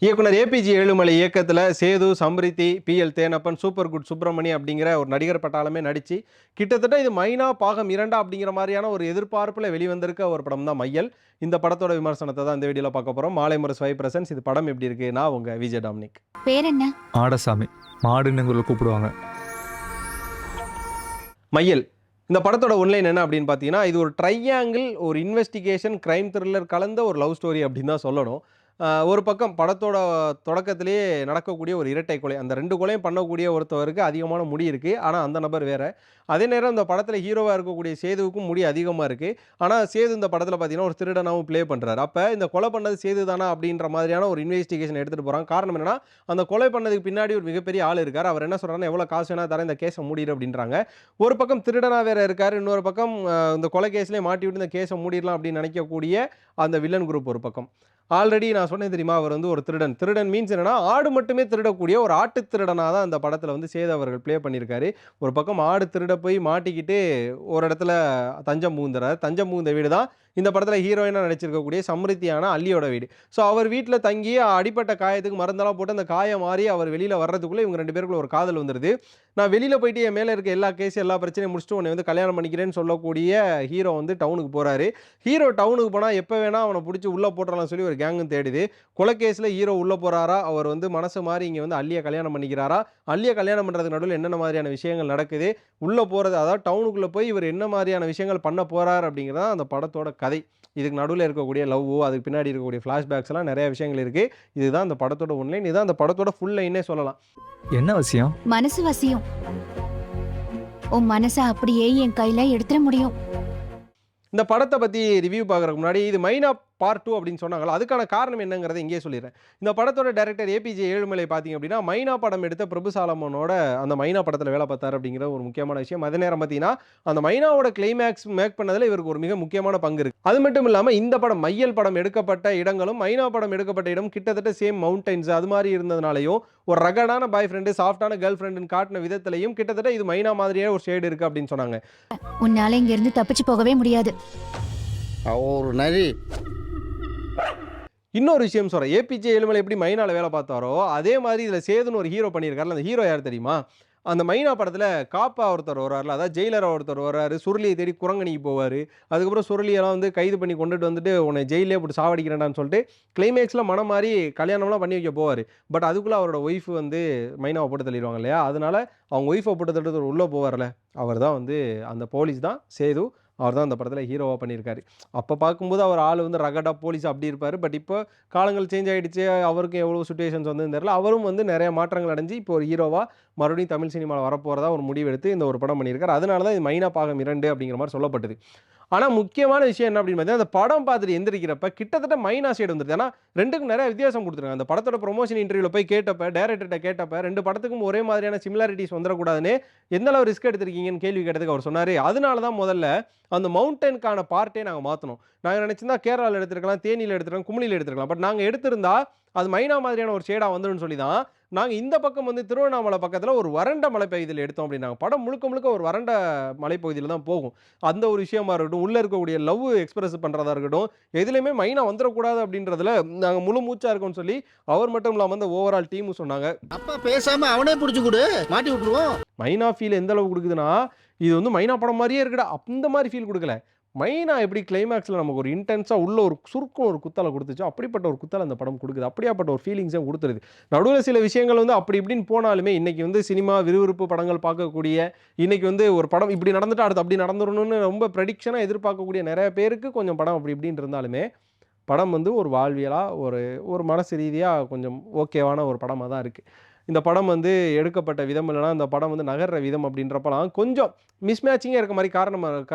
இயக்குனர் ஏபிஜி ஏழுமலை இயக்கத்தில் Sethu, Samriddhi, P L Thenappan, super good Subramani அப்படிங்கிற ஒரு நடிகர் பட்டாளமே நடித்து கிட்டத்தட்ட இது மைனா பாகம் 2 அப்படிங்கிற மாதிரியான ஒரு எதிர்பார்ப்பில் வெளிவந்திருக்க ஒரு படம் தான் மையல். இந்த படத்தோட விமர்சனத்தை தான் இந்த வீடியோவில் பார்க்க போகிறோம். மாலை முரசு வை பிரசன்ஸ். இது படம் எப்படி இருக்கு? நான் உங்க விஜய் டாமினிக். பேர் என்ன? ஆடசாமி. மாடுன்னு எங்களை கூப்பிடுவாங்க. மையல் இந்த படத்தோட ஒன்லைன் என்ன அப்படின்னு பார்த்தீங்கன்னா, இது ஒரு ட்ரையாங்கிள், ஒரு இன்வெஸ்டிகேஷன், கிரைம் த்ரில்லர் கலந்த ஒரு லவ் ஸ்டோரி அப்படின்னு தான் சொல்லணும். ஒரு பக்கம் படத்தோட தொடக்கத்திலேயே நடக்கக்கூடிய ஒரு இரட்டை கொலை. அந்த 2 கொலையும் பண்ணக்கூடிய ஒருத்தவருக்கு அதிகமான முடி இருக்கு. ஆனா, அந்த நபர் வேற. அதே நேரம் இந்த படத்தில ஹீரோவா இருக்கக்கூடிய சேதுவுக்கும் முடி அதிகமா இருக்கு. ஆனா, சேது இந்த படத்தில பார்த்தீங்கன்னா, ஒரு திருடனாவும் ப்ளே பண்றாரு. அப்ப இந்த கொலை பண்ணது சேது தானா அப்படின்ற மாதிரியான ஒரு இன்வெஸ்டிகேஷன் எடுத்துட்டு போறாங்க. காரணம் என்னன்னா, அந்த கொலை பண்ணதுக்கு பின்னாடி ஒரு மிகப்பெரிய ஆள் இருக்காரு. அவர் என்ன சொல்றாருன்னா, "எவ்வளோ காசு வேணா தரேன், இந்த கேஸ மூடிரு" அப்படின்றாங்க. ஒரு பக்கம் திருடனா வேற இருக்காரு. இன்னொரு பக்கம் இந்த கொலை கேஸ்லயே மாட்டி விட்டு இந்த கேஸ மூடிரலாம் அப்படின்னு நினைக்கக்கூடிய அந்த வில்லன் குரூப் ஒரு பக்கம். ஆல்ரெடி நான் சொன்னேன் தெரியுமா? அவர் வந்து ஒரு திருடன். திருடன் மீன்ஸ் என்னன்னா, ஆடு மட்டுமே திருடக்கூடிய ஒரு ஆட்டு திருடனா தான் அந்த படத்தில வந்து சேது அவர்கள் ப்ளே பண்ணியிருக்காரு. ஒரு பக்கம் ஆடு திருட போய் மாட்டிக்கிட்டு ஒரு இடத்துல தஞ்சம் புகுந்துறாரு. தஞ்சம் புகுந்த வீடு தான் இந்த படத்தில ஹீரோயினா நடிச்சிருக்கக்கூடிய சம்ரித்தியான அல்லியோட வீடு. ஸோ அவர் வீட்ல தங்கி அடிபட்ட காயத்துக்கு மருந்தெல்லாம் போட்டு அந்த காயம் மாறி அவர் வெளியில வர்றதுக்குள்ள இவங்க 2 பேருக்குள்ள ஒரு காதல் வந்துருது. நான் வெளியில போயிட்டு என் மேல இருக்க எல்லா கேஸ் எல்லா பிரச்சனையும் முடிச்சுட்டு உன்னை வந்து கல்யாணம் பண்ணிக்கிறேன்னு சொல்லக்கூடிய ஹீரோ வந்து டவுனுக்கு போறாரு. ஹீரோ டவுனுக்கு போனா எப்ப வேணா அவன புடிச்சு உள்ள போட்டுறலாம்னு சொல்லி ஒரு கேங்கும் தேடுது. கொலை கேஸ்ல ஹீரோ உள்ள போறாரா? அவர் வந்து மனசு மாறி இங்க வந்து அல்லிய கல்யாணம் பண்ணிக்கிறாரா? அல்லிய கல்யாணம் பண்றதுக்கு நடுவுல என்னென்ன மாதிரியான விஷயங்கள் நடக்குது? உள்ள போறது அதாவது டவுனுக்குள்ள போய் இவர் என்ன மாதிரியான விஷயங்கள் பண்ண போறார் அப்படிங்கிறது தான் அந்த படத்தோட கதை. இதுக்கு நடுவுல இருக்கக்கூடிய லவ்வு, அதுக்கு பின்னாடி இருக்கக்கூடிய ஃபிளாஷ்பேக்ஸ் எல்லாம் நெறைய விஷயங்கள் இருக்கு. இதுதான் அந்த படத்தோட ஒன்லைன். இதுதான் அந்த படத்தோட ஃபுல் லைன்னே சொல்லலாம். என்ன விஷயம்? மனசு வசியம். உன் மனச அப்படியே என் கையில எடுத்துட முடியும். இந்த படத்த பத்தி ரிவ்யூ பார்க்கறதுக்கு முன்னாடி இது மைனா பார்ட் 2 அப்படின்னு சொன்னாங்கல்ல, அதுக்கான காரணம் என்னங்கிறத இங்கேயே சொல்லிடுறேன். இந்த படத்தோட டைரக்டர் ஏபிஜே ஏழுமலை பார்த்தீங்க அப்படின்னா, மைனா படம் எடுத்த பிரபு சாலமனோட அந்த மைனா படத்தில வேலை பார்த்தாரு அப்படிங்கிற ஒரு முக்கியமான விஷயம். அதே நேரம் பார்த்தீங்கன்னா, அந்த மைனாவோட கிளைமேக்ஸ் மேக் பண்ணதுல இவருக்கு ஒரு மிக முக்கியமான பங்கு இருக்கு. அது மட்டும் இல்லாம இந்த படம் மையல் படம் எடுக்கப்பட்ட இடங்களும், மைனா படம் எடுக்கப்பட்ட இடம் கிட்டத்தட்ட சேம் மவுண்டன்ஸ் அது மாரி இருந்ததுனாலயும், ஒரு ரகடான பாய் ஃப்ரெண்ட், சாஃப்ட்டான கேர்ள் ஃப்ரெண்ட்ன்னு காட்டின விதத்திலயும் கிட்டத்தட்ட இது மைனா மாதிரியே ஒரு ஷேட் இருக்கு அப்படின்னு சொன்னாங்க. உன்னால இங்க இருந்து தப்பிச்சு போகவே முடியாது. ஒரு நரி. இன்னொரு விஷயம் சொல்றேன். ஏபிஜே ஏழுமலை எப்படி மைனால வேலை பார்த்தாரோ, அதே மாரி இதுல சேதுன்னு ஒரு ஹீரோ பண்ணியிருக்காருல்ல. அந்த ஹீரோ யார் தெரியுமா? அந்த மைனா படத்துல காப்பா ஒருத்தர் வர்றார்ல, அதாவது ஜெயிலரா ஒருத்தர் வர்றாரு. சுருளிய தேடி குரங்கணிக்கு போவாரு. அதுக்கப்புறம் சுருளியெல்லாம் வந்து கைது பண்ணி கொண்டுட்டு வந்துட்டு, "உன்னை ஜெயில்லயே போட்டு சாவடிக்கிறேன்டான்னு" சொல்லிட்டு கிளைமேக்ஸ்ல மனம் மாறி கல்யாணம்லாம் பண்ணி வைக்க போவாரு. பட் அதுக்குள்ள அவரோட ஒய்ஃப் வந்து மைனாவ போட்டு தள்ளிருவாங்க இல்லையா? அதனால அவங்க ஒய்ஃப போட்டு தள்ளிட்டு உள்ள போவார்ல, அவர் தான் வந்து அந்த போலீஸ் தான் சேது. அவர் தான் அந்த படத்துல ஹீரோவா பண்ணியிருக்காரு. அப்ப பார்க்கும்போது அவர் ஆளு வந்து ரகடா போலீஸ் அப்படி இருப்பாரு. பட் இப்போ காலங்கள் சேஞ்ச் ஆயிடுச்சு. அவருக்கும் எவ்வளோ சிச்சுவேஷன்ஸ் வந்ததுன்னு தெரியல. அவரும் வந்து நெறைய மாற்றங்கள் அடைஞ்சு இப்போ ஒரு ஹீரோவா மறுபடியும் தமிழ் சினிமால வரப்போறதா ஒரு முடிவெடுத்து இந்த ஒரு படம் பண்ணியிருக்காரு. அதனால தான் இது மைனா பாகம் 2 அப்படிங்கிற மாரி சொல்லப்பட்டது. ஆனா முக்கியமான விஷயம் என்ன அப்படின்னு பார்த்தீங்கன்னா, அந்த படம் பார்த்துட்டு எந்திரிக்கிறப்ப கிட்டத்தட்ட மைனா ஷேட் வந்துருது. ஏன்னா 2க்கும் நெறைய வித்தியாசம் குடுத்துருக்காங்க. அந்த படத்தோட ப்ரமோஷன் இன்டர்வியூல போய் கேட்டப்ப, டைரக்டர்ட்ட கேட்டப்ப 2 படத்துக்கும் ஒரே மாதிரியான சிமிலாரிட்டீஸ் வந்துறக்கூடாதுன்னு, எந்த அளவு ரிஸ்க் எடுத்திருக்கீங்கன்னு கேள்வி கேட்டதுக்கு அவர் சொன்னாரு, "அதனால தான் முதல்ல அந்த மவுண்டனுக்கான பார்ட்டே நாங்க மாத்துனோம். நாங்க நெனச்சிருந்தா கேரளால எடுத்திருக்கலாம், தேனியில எடுத்திருக்கலாம், குமுளியில எடுத்திருக்கலாம். பட் நாங்க எடுத்திருந்தா அது மைனா மாதிரியான ஒரு ஷேடா வந்துரும்னு சொல்லி தான், நாங்க இந்த பக்கம் வந்து திருவண்ணாமலை பக்கத்துல ஒரு வறண்ட மலைப்பகுதியில எடுத்தோம்" அப்படின்னாங்க. படம் முழுக்க முழுக்க ஒரு வறண்ட மலைப்பகுதியில தான் போகும். அந்த ஒரு விஷயமா இருக்கட்டும், உள்ள இருக்கக்கூடிய லவ் எக்ஸ்பிரஸ் பண்றதா இருக்கட்டும், எதுலயுமே மைனா வந்துறக்கூடாது அப்படின்றதுல நாங்க முழு மூச்சா இருக்கோம்னு சொல்லி, அவர் மட்டும் இல்லாம அந்த ஓவரால் டீமும் சொன்னாங்க. அப்பா பேசாம அவனே புடிச்சு குடு, மாட்டி விட்டுருவோம். மைனா ஃபீல் எந்த அளவுக்கு குடுக்குதுன்னா, இது வந்து மைனா படம் மாரியே இருக்குடா, அந்த மாரி ஃபீல் குடுக்கல. மைனா எப்படி கிளைமாக்ஸ்ல நமக்கு ஒரு இன்டென்ஸா உள்ள ஒரு சுருக்குன்னு ஒரு குத்தல குடுத்துச்சோ, அப்படிப்பட்ட ஒரு குத்தல அந்த படம் குடுக்குது. அப்படியாப்பட்ட ஒரு ஃபீலிங்ஸ குடுத்துருது. நடுவுல சில விஷயங்கள் வந்து அப்படி இப்படின்னு போனாலுமே, இன்னைக்கு வந்து சினிமா விறுவிறுப்பு படங்கள் பார்க்கக்கூடிய, இன்னைக்கு வந்து ஒரு படம் இப்படி நடந்துட்டா அடுத்து அப்படி நடந்துரணும்னு ரொம்ப ப்ரெடிக்ஷனா எதிர்பார்க்கக்கூடிய நெறைய பேருக்கு கொஞ்சம் படம் அப்படி இப்படின்னு இருந்தாலுமே, படம் வந்து ஒரு வாழ்வியலா, ஒரு ஒரு மனசு ரீதியா கொஞ்சம் ஓகேவான ஒரு படமா தான் இருக்கு. இந்த படம் வந்து எடுக்கப்பட்ட விதம் இல்லன்னா, இந்த படம் வந்து நகர்ற விதம் அப்படின்றப்பலாம் கொஞ்சம் மிஸ்மேட்சிங்கா இருக்க மாரி காரணம்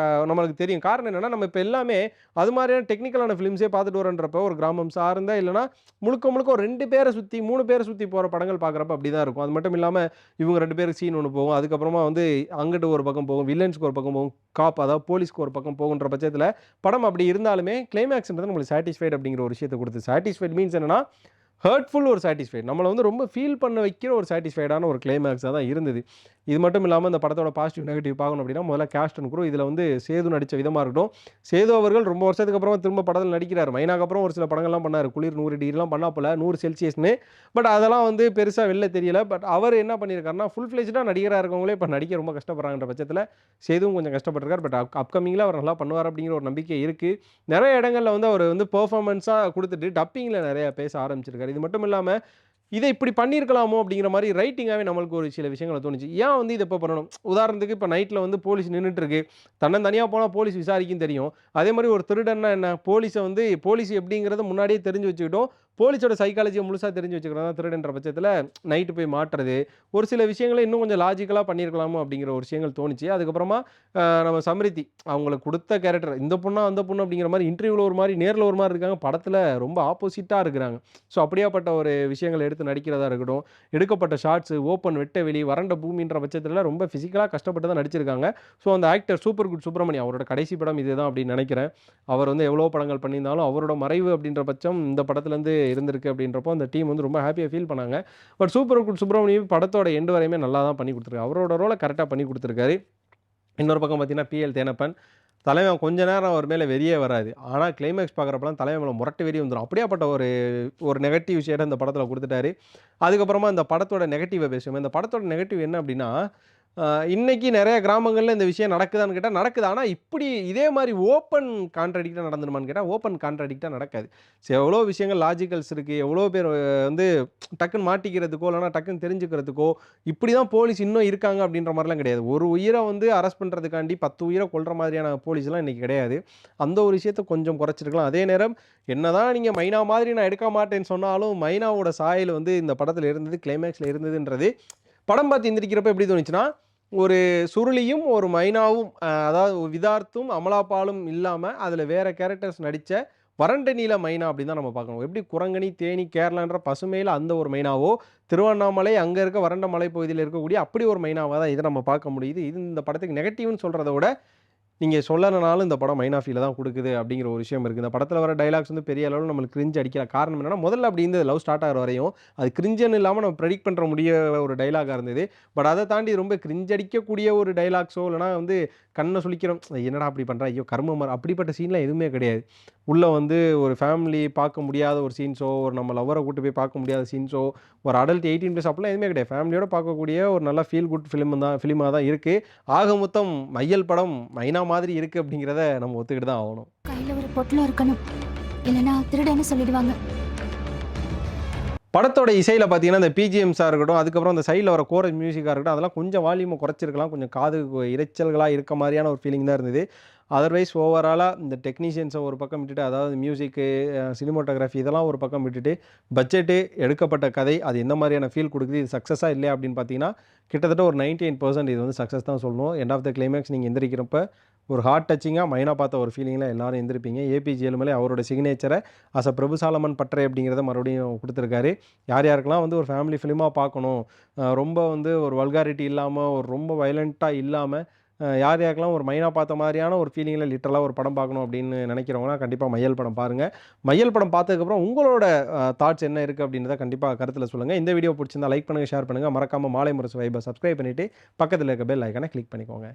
நம்மளுக்கு தெரியும். காரணம் என்னன்னா, நம்ம இப்ப எல்லாமே அது மாரியான டெக்னிக்கலான ஃபிலிம்ஸே பார்த்துட்டு வரோன்றப்ப, ஒரு கிராமம் சார்ந்த இல்லன்னா, முழுக்க முழுக்க ஒரு 2 பேர சுத்தி, 3 பேர சுத்தி போற படங்கள் பார்க்குறப்ப அப்படிதான் இருக்கும். அது மட்டும் இல்லாம, இவங்க 2 பேருக்கு சீன் ஒண்ணு போகும். அதுக்கப்புறமா வந்து அங்கிட்டு ஒரு பக்கம் போகும். வில்லன்ஸ்க்கு ஒரு பக்கம் போகும். அதாவது போலீஸ்க்கு ஒரு பக்கம் போகுன்ற பட்சத்தில, படம் அப்படி இருந்தாலுமே கிளைமாக்ஸ்ன்றது நம்மளுக்கு சாட்டிஸ்ஃபைட் அப்படிங்கிற ஒரு விஷயத்த குடுத்து சாட்டிஸ்ஃபைட் மீன்ஸ் என்னன்னா, ஹர்ட்ஃபுல் ஒரு சாட்டிஸ்ஃபைட். நம்மள வந்து ரொம்ப ஃபீல் பண்ண வைக்கிற ஒரு சாட்டிஸ்ஃபைடான ஒரு கிளைமாக்ஸா தான் இருந்தது. இது மட்டும் இல்லாம இந்த படத்தோட பாசிட்டிவ், நெகட்டிவ் பார்க்கணும் அப்படின்னா, முதல்ல காஸ்ட் அண்ட் க்ரூ. இதுல வந்து சேது நடிச்ச விதமா இருக்கட்டும். சேது அவர்கள் ரொம்ப வருஷத்துக்கு அப்புறமா திரும்ப படத்துல நடிக்கிறாரு. மைனாக்கு அப்புறம் ஒரு சில படங்கள்லாம் பண்ணாரு. குளிர் 100 டிகிரிலாம் பண்ணாப்புல 100 செல்சியஸ்ன்னு. பட் அதெல்லாம் வந்து பெருசா வெளில தெரியல. பட் அவர் என்ன பண்ணியிருக்காருன்னா, ஃபுல் ஃப்ளெட்ஜ்டா நடிகரா இருக்கவங்களே இப்ப நடிக்க ரொம்ப கஷ்டப்படுறாங்கன்ற பட்சத்துல, சேதுவும் கொஞ்சம் கஷ்டப்பட்டுருக்காரு. பட் அப்கமிங்ல அவர் நல்லா பண்ணுவார் அப்படிங்கிற ஒரு நம்பிக்கை இருக்கு. நெறைய இடங்கள்ல வந்து அவர் வந்து பெர்ஃபார்மன்ஸா குடுத்துட்டு, டப்பிங்ல நெறைய பேச ஆரம்பிச்சிருக்காரு. இது மட்டும் இல்லாம இத இப்படி பண்ணியிருக்கலாமோ அப்படிங்கிற மாரி ரைட்டிங்காவே நம்மளுக்கு ஒரு சில விஷயங்கள தோணுச்சு. ஏன் வந்து இத இப்ப பண்ணணும்? உதாரணத்துக்கு இப்ப நைட்ல வந்து போலீஸ் நின்னுட்டு இருக்கு. தன்னந்தனியா போனா போலீஸ் விசாரிக்கும்னு தெரியும். அதே மாரி ஒரு திருடன்னா என்ன? போலீஸ் எப்படிங்கிறத முன்னாடியே தெரிஞ்சு வச்சுக்கிட்டும், போலீஸோட சைக்காலஜிய முழுசா தெரிஞ்சு வச்சுக்கிறவன் தான் திருடன்ற பட்சத்துல நைட்டு போய் மாட்டுறது. ஒரு சில விஷயங்கள இன்னும் கொஞ்சம் லாஜிக்கலா பண்ணியிருக்கலாமோ அப்படிங்கிற ஒரு விஷயங்கள் தோணுச்சு. அதுக்கப்புறமா நம்ம சம்ரித்தி அவங்களுக்கு குடுத்த கேரக்டர் இந்த பொண்ணா, அந்த பொண்ணு அப்படிங்கிற மாரி இன்டர்வியூல ஒரு மாரி, நேர்ல ஒரு மாரி இருக்காங்க. படத்துல ரொம்ப ஆப்போசிட்டா இருக்கிறாங்க. ஸோ அப்படியாப்பட்ட ஒரு விஷயங்கள எடுத்து நடிக்கிறதா இருக்கட்டும், எடுக்கப்பட்ட ஷாட்ஸ், ஓப்பன் வெட்ட வெளி, வறண்ட பூமின்ற பட்சத்துல ரொம்ப பிசிக்கலா கஷ்டப்பட்டு தான் நடிச்சிருக்காங்க. ஸோ அந்த ஆக்டர் சூப்பர் குட் சுப்ரமணியம் அவரோட கடைசி படம் இதுதான் அப்படின்னு நெனைக்கிறேன். அவர் வந்து எவ்வளோ படங்கள் பண்ணியிருந்தாலும், அவரோட மறைவு அப்படின்ற பட்சம் இந்த படத்துலேருந்து இருந்திருக்கு அப்படின்றப்போ, அந்த டீம் வந்து ரொம்ப ஹேப்பியா ஃபீல் பண்ணாங்க. பட் சூப்பர் குட் சுப்ரமணியம் படத்தோட எண்ட் வரையுமே நல்லா தான் பண்ணி குடுத்துருக்காரு. அவரோட ரோல கரெக்ட்டா பண்ணி குடுத்துருக்காரு. இன்னொரு பக்கம் பார்த்தீங்கன்னா, பி.எல். தேனப்பன். தலைவன் கொஞ்ச நேரம் அவர் மேல வெறியே வராது. ஆனா கிளைமாக்ஸ் பார்க்குறப்பலாம் தலைவன் மேல முரட்டு வெறி வந்துரும். அப்படியாப்பட்ட ஒரு ஒரு நெகட்டிவ் ஷேட இந்த படத்துல குடுத்துட்டாரு. அதுக்கப்புறமா இந்த படத்தோட நெகட்டிவ பேசுவோம். இந்த படத்தோட நெகட்டிவ் என்ன அப்படின்னா, இன்னைக்கு நெறைய கிராமங்கள்ல இந்த விஷயம் நடக்குதான்னு கேட்டா நடக்குது. ஆனா இப்படி இதே மாரி ஓப்பன் கான்ட்ராடிக்ட்டா நடந்துருமான்னு கேட்டா, ஓப்பன் கான்ட்ராடிக்ட்டா நடக்காது. எவ்வளோ விஷயங்கள் லாஜிக்கல்ஸ் இருக்கு. எவ்வளோ பேர் வந்து டக்குன்னு மாட்டிக்கிறதுக்கோ, இல்லன்னா டக்குன்னு தெரிஞ்சுக்கிறதுக்கோ, இப்படி தான் போலீஸ் இன்னும் இருக்காங்க அப்படின்ற மாரிலாம் கிடையாது. ஒரு உயிர வந்து அரெஸ்ட் பண்றதுக்காண்டி 10 உயிர கொல்ற மாதிரியான போலீஸ்லாம் இன்னைக்கு கிடையாது. அந்த ஒரு விஷயத்த கொஞ்சம் குறைச்சிருக்கலாம். அதே நேரம் என்னதான் நீங்க மைனா மாதிரி நான் எடுக்க மாட்டேன்னு சொன்னாலும், மைனாவோட சாயல் வந்து இந்த படத்துல இருந்தது, கிளைமாக்ஸ்ல இருந்ததுன்றது படம் பார்த்து எந்திரிக்கிறப்ப எப்படி தோணுச்சுன்னா, ஒரு சுருளியும், ஒரு மைனாவும் அதாவது விதார்த்தும், அமலா பாலும் இல்லாம, அதுல வேற கேரக்டர்ஸ் நடிச்ச வறண்ட நீல மைனா அப்படின்னு தான் நம்ம பார்க்கணும். எப்படி குரங்கணி, தேனி, கேரளான்ற பசுமையில அந்த ஒரு மைனாவோ, திருவண்ணாமலை அங்க இருக்க வறண்ட மலைப்பகுதியில இருக்கக்கூடிய அப்படி ஒரு மைனாவா தான் இத நம்ம பார்க்க முடியுது. இது இந்த படத்துக்கு நெகட்டிவ்னு சொல்றத விட நீங்க சொல்லலனாலும் இந்த படம் மைனா ஃபீல தான் குடுக்குது அப்படிங்கிற ஒரு விஷயம் இருக்கு. இந்த படத்துல வர டயலாக்ஸ் வந்து பெரிய அளவுல நம்மளுக்கு கிரிஞ்ச் அடிக்கல. காரணம் என்னன்னா, முதல்ல அப்படி இருந்தது லவ் ஸ்டார்ட் ஆகுற வரையும். அது கிரிஞ்சுன்னு இல்லாம நம்ம பிரெடிக்ட் பண்ற முடிய ஒரு டயலாகா இருந்தது. பட் அத தாண்டி ரொம்ப கிரிஞ்ச் அடிக்கக்கூடிய ஒரு டயலாக்ஸோ இல்லன்னா வந்து கண்ண சுளிக்கிறோம். என்னடா அப்படி பண்ற? ஐயோ! கருமம் அப்படிப்பட்ட சீன்லாம் எதுவுமே கிடையாது. உள்ள வந்து ஒரு ஃபேமிலி பார்க்க முடியாத ஒரு சீன்ஸோ, ஒரு நம்ம லவ்வர கூட்டு போய் பார்க்க முடியாத சீன்ஸோ, ஒரு அடல்ட் 18+ அப்படிலாம் எதுவுமே கிடையாது. ஃபேமிலியோட பார்க்கக்கூடிய ஒரு நல்ல ஃபீல் குட் ஃபிலிமா தான் இருக்கு. ஆக மொத்தம் மையல் படம் மைனா மாதிரி இருக்கு அப்படிங்கிறத நம்ம ஒத்துக்கிட்டு தான் ஆவணும். கையில ஒரு பொட்டலம் இருக்கணும். இல்லனா திருடன்னு சொல்லிடுவாங்க. படத்தோட இசையில பார்த்தீங்கன்னா, இந்த பிஜிஎம்ஸா இருக்கட்டும், அதுக்கப்புறம் அந்த சைட்ல வர கோரஸ் மியூசிக்கா இருக்கட்டும், அதெல்லாம் கொஞ்சம் வால்யூம குறைச்சிருக்கலாம். கொஞ்சம் காதுக்கு இரைச்சல்களா இருக்க மாரியான ஒரு ஃபீலிங் தான் இருந்தது. அதர்வைஸ் ஓவராலா இந்த டெக்னீஷியன்ஸ ஒரு பக்கம் விட்டுட்டு, அதாவது மியூசிக்கு, சினிமாட்டோகிராஃபி இதெல்லாம் ஒரு பக்கம் விட்டுட்டு, பட்ஜெட்டு, எடுக்கப்பட்ட கதை, அது எந்த மாரியான ஃபீல் குடுக்குது, இது சக்ஸஸா இல்லையா அப்படின்னு பார்த்தீங்கன்னா, கிட்டத்தட்ட ஒரு 98% இது வந்து சக்ஸஸ் தான் சொல்லணும். எண்ட் ஆஃப் த கிளைமாக்ஸ் நீங்க எந்திரிக்கிறப்ப, ஒரு ஹார்ட் டச்சிங்கா மைனா பார்த்த ஒரு ஃபீலிங்ல எல்லாரும் எந்திரிப்பீங்க. ஏபிஜே ஏழுமலை அவரோட சிக்னேச்சர பிரபு சாலமன் பட்டறை அப்படிங்கிறத மறுபடியும் குடுத்துருக்காரு. யார் யாருக்கெல்லாம் வந்து ஒரு ஃபேமிலி ஃபிலிமா பார்க்கணும், ரொம்ப வந்து ஒரு வல்காரிட்டி இல்லாம, ஒரு ரொம்ப வயலன்ட்டா இல்லாம, யார் யாருக்கெல்லாம் ஒரு மைனா பார்த்த மாரியான ஒரு ஃபீலிங்கில லிட்டரலா ஒரு படம் பார்க்கணும் அப்படின்னு நினைக்கிறவங்கலாம் கண்டிப்பா மையல் படம் பாருங்க. மையல் படம் பார்த்ததுக்கப்புறம் உங்களோட தாட்ஸ் என்ன இருக்கு அப்படின்றத கண்டிப்பா கருத்துல சொல்லுங்க. இந்த வீடியோ புடிச்சிருந்தா லைக் பண்ணுங்க, ஷேர் பண்ணுங்க. மறக்காம மாலை முரசு வைப சப்ஸ்கிரைப் பண்ணிட்டு, பக்கத்துல இருக்க பெல் ஐகான கிளிக் பண்ணிக்கோங்க.